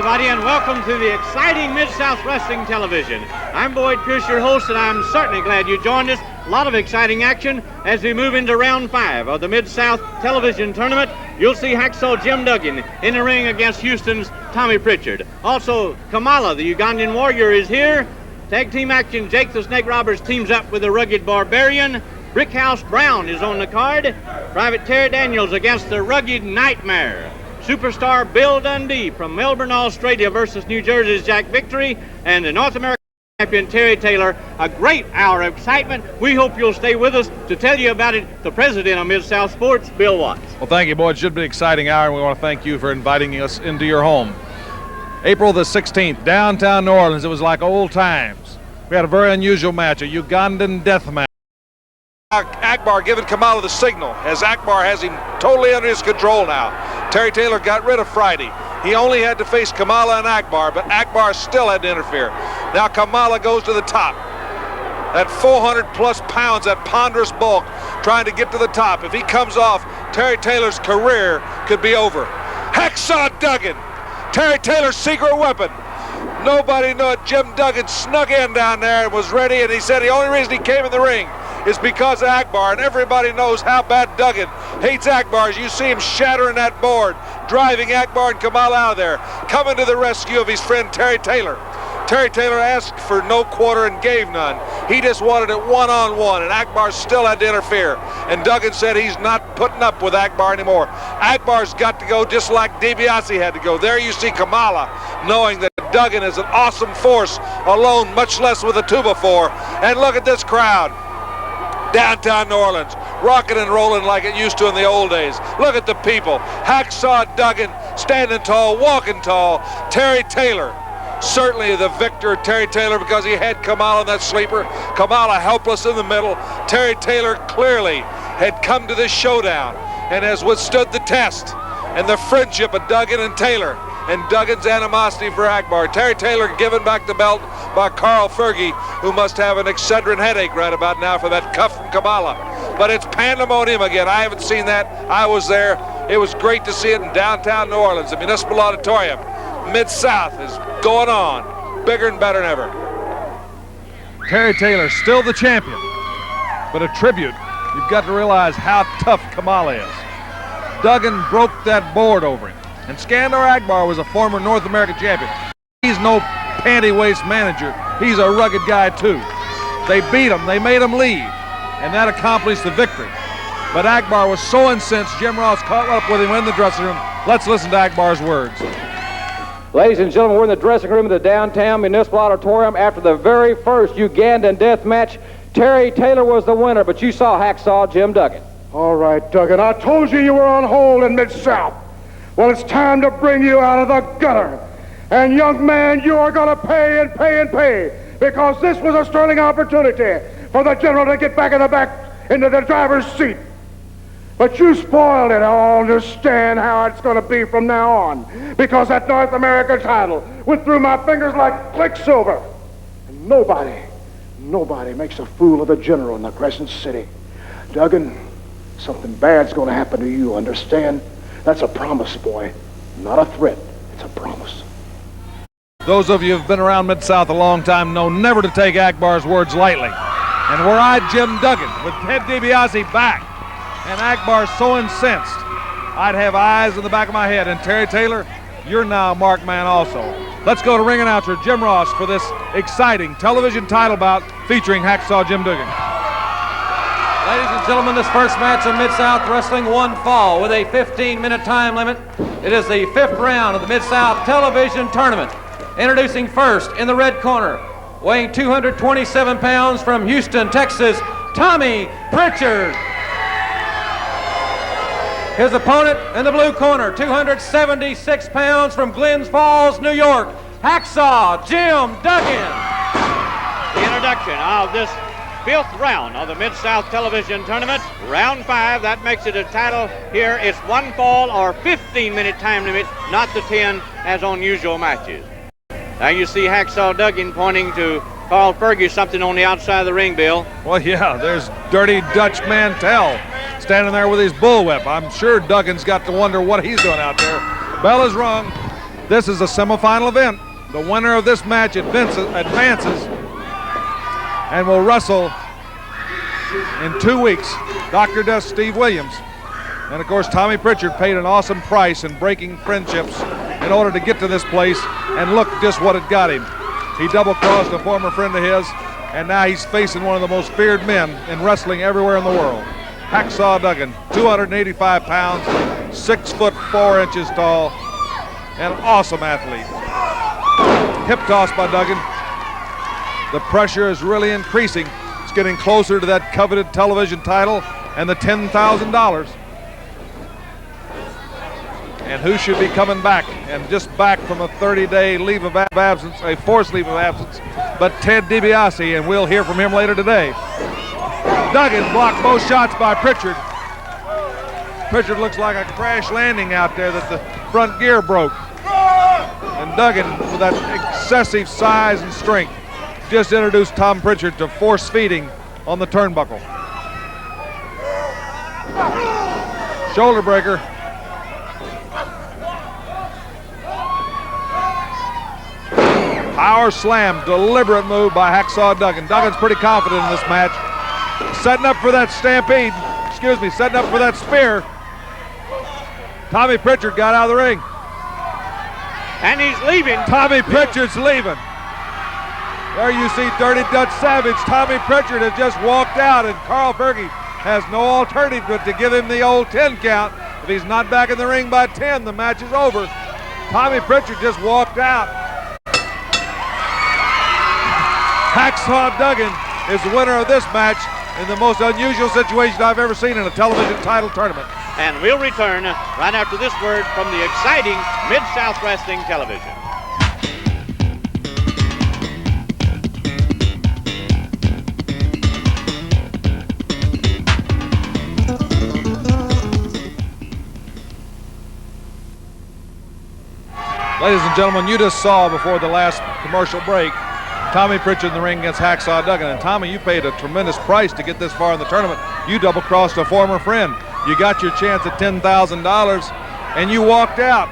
everybody, and welcome to the exciting Mid-South Wrestling Television. I'm Boyd Pierce, your host, and I'm certainly glad you joined us. A lot of exciting action as we move into round 5 of the Mid-South Television Tournament. You'll see Hacksaw Jim Duggan in the ring against Houston's Tommy Pritchard. Also, Kamala, the Ugandan Warrior, is here. Tag team action, Jake the Snake Roberts teams up with the Rugged Barbarian. Brickhouse Brown is on the card. Private Terry Daniels against the Rugged Nightmare. Superstar Bill Dundee from Melbourne, Australia versus New Jersey's Jack Victory, and the North American champion Terry Taylor. A great hour of excitement. We hope you'll stay with us to tell you about it. The president of Mid-South Sports, Bill Watts. Well, thank you, Boyd. It should be an exciting hour, and we want to thank you for inviting us into your home. April the 16th, downtown New Orleans. It was like old times. We had a very unusual match, a Ugandan death match. Akbar giving Kamala the signal, as Akbar has him totally under his control now. Terry Taylor got rid of Friday. He only had to face Kamala and Akbar, but Akbar still had to interfere. Now Kamala goes to the top. That 400-plus pounds, that ponderous bulk, trying to get to the top. If he comes off, Terry Taylor's career could be over. Hacksaw Duggan, Terry Taylor's secret weapon. Nobody knew it. Jim Duggan snuck in down there and was ready, and he said the only reason he came in the ring is because of Akbar, and everybody knows how bad Duggan hates Akbar as you see him shattering that board, driving Akbar and Kamala out of there, coming to the rescue of his friend Terry Taylor. Terry Taylor asked for no quarter and gave none. He just wanted it one-on-one, and Akbar still had to interfere. And Duggan said he's not putting up with Akbar anymore. Akbar's got to go just like DiBiase had to go. There you see Kamala, knowing that Duggan is an awesome force alone, much less with a 2x4. And look at this crowd. Downtown New Orleans, rocking and rolling like it used to in the old days. Look at the people. Hacksaw Duggan standing tall, walking tall. Terry Taylor, certainly the victor, Terry Taylor, because he had Kamala in that sleeper. Kamala helpless in the middle. Terry Taylor clearly had come to this showdown and has withstood the test and the friendship of Duggan and Taylor and Duggan's animosity for Akbar. Terry Taylor given back the belt by Carl Fergie, who must have an Excedrin headache right about now for that cuff from Kamala. But it's pandemonium again. I haven't seen that. I was there. It was great to see it in downtown New Orleans, the Municipal Auditorium. Mid-South is going on, bigger and better than ever. Terry Taylor still the champion, but a tribute. You've got to realize how tough Kamala is. Duggan broke that board over him. And Skandar Akbar was a former North American champion. He's no panty-waist manager. He's a rugged guy, too. They beat him. They made him leave. And that accomplished the victory. But Akbar was so incensed, Jim Ross caught up with him in the dressing room. Let's listen to Akbar's words. Ladies and gentlemen, we're in the dressing room of the downtown Municipal Auditorium after the very first Ugandan death match. Terry Taylor was the winner, but you saw Hacksaw Jim Duggan. All right, Duggan, I told you you were on hold in Mid-South. Well, it's time to bring you out of the gutter. And young man, you are going to pay and pay and pay, because this was a sterling opportunity for the general to get back into the driver's seat. But you spoiled it. I understand how it's going to be from now on, because that North American title went through my fingers like quicksilver. And nobody makes a fool of the general in the Crescent City. Duggan, something bad's going to happen to you, understand? That's a promise, boy. Not a threat. It's a promise. Those of you who've been around Mid-South a long time know never to take Akbar's words lightly. And were I Jim Duggan with Ted DiBiase back and Akbar so incensed, I'd have eyes in the back of my head. And Terry Taylor, you're now a marked man also. Let's go to ring announcer Jim Ross for this exciting television title bout featuring Hacksaw Jim Duggan. Ladies and gentlemen, this first match of Mid-South Wrestling, one fall with a 15-minute time limit. It is the 5th round of the Mid-South Television Tournament. Introducing first in the red corner, weighing 227 pounds from Houston, Texas, Tommy Pritchard. His opponent in the blue corner, 276 pounds from Glens Falls, New York, Hacksaw Jim Duggan. The introduction of this 5th round of the Mid-South Television Tournament. Round 5, that makes it a title here. It's one fall or 15-minute time limit, not the 10 as on usual matches. Now you see Hacksaw Duggan pointing to Carl Fergie something on the outside of the ring, Bill. Well, yeah, there's Dirty Dutch Mantell standing there with his bullwhip. I'm sure Duggan's got to wonder what he's doing out there. Bell is rung. This is a semifinal event. The winner of this match advances and will wrestle in 2 weeks. Dr. Death Steve Williams. And of course, Tommy Pritchard paid an awesome price in breaking friendships in order to get to this place, and look just what it got him. He double-crossed a former friend of his, and now he's facing one of the most feared men in wrestling everywhere in the world. Hacksaw Duggan, 285 pounds, 6'4" tall, an awesome athlete. Hip toss by Duggan. The pressure is really increasing. It's getting closer to that coveted television title and the $10,000. And who should be coming back, and just back from a 30-day leave of absence, a forced leave of absence, but Ted DiBiase, and we'll hear from him later today. Duggan blocked both shots by Pritchard. Pritchard looks like a crash landing out there that the front gear broke. And Duggan, with that excessive size and strength, just introduced Tom Pritchard to force feeding on the turnbuckle. Shoulder breaker. Power slam, deliberate move by Hacksaw Duggan. Duggan's pretty confident in this match. Setting up for that stampede, setting up for that spear. Tommy Pritchard got out of the ring. And he's leaving. Tommy Pritchard's leaving. There you see Dirty Dutch Savage. Tommy Pritchard has just walked out, and Carl Fergie has no alternative but to give him the old 10 count. If he's not back in the ring by 10, the match is over. Tommy Pritchard just walked out. Hacksaw Duggan is the winner of this match in the most unusual situation I've ever seen in a television title tournament. And we'll return right after this word from the exciting Mid-South Wrestling Television. Ladies and gentlemen, you just saw before the last commercial break Tommy Pritchard in the ring against Hacksaw Duggan. And Tommy, you paid a tremendous price to get this far in the tournament. You double-crossed a former friend. You got your chance at $10,000, and you walked out.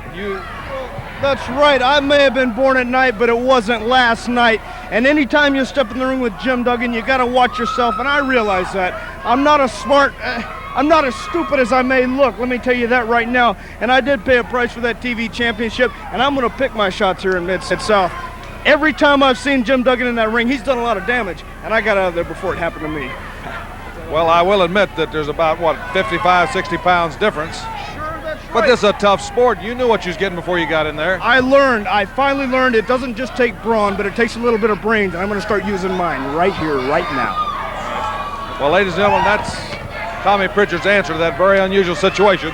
That's right. I may have been born at night, but it wasn't last night. And anytime you step in the ring with Jim Duggan, you got to watch yourself, and I realize that. I'm not as stupid as I may look. Let me tell you that right now. And I did pay a price for that TV championship, and I'm going to pick my shots here in Mid-South. Every time I've seen Jim Duggan in that ring, he's done a lot of damage, and I got out of there before it happened to me. Well, I will admit that there's about, 55, 60 pounds difference. Sure, that's right. But this is a tough sport. You knew what you was getting before you got in there. I finally learned it doesn't just take brawn, but it takes a little bit of brains, and I'm going to start using mine right here, right now. Well, ladies and gentlemen, that's Tommy Pritchard's answer to that very unusual situation.